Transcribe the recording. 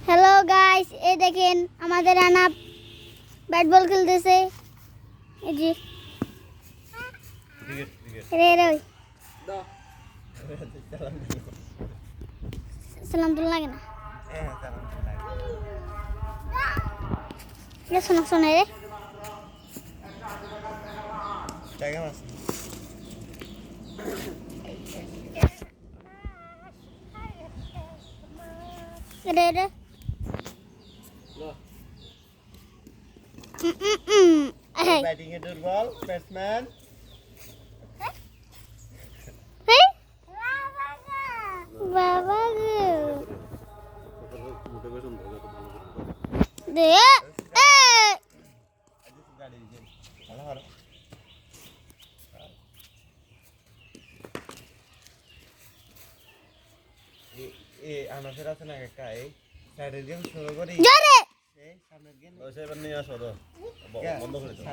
Hello guys, এই দেখেন আমাদের আনা ব্যাট বল খেলতেছে। এই যে রে রে সালাম তো লাগে না। শোনা শোনা রে রে রে ব্যাটিং এ দুর্বল ব্যাটসম্যান বাবা গো মোটিভেশন দাও যত ভালো করে দে গাড়ি দিন ভালো হলো এ আনাফের আছে না কাকা এই সাইডের গেম শুরু করি জোরে এই সামনের গেম ওই সেবার নিয়ে আসো তো বন্ধ করে দাও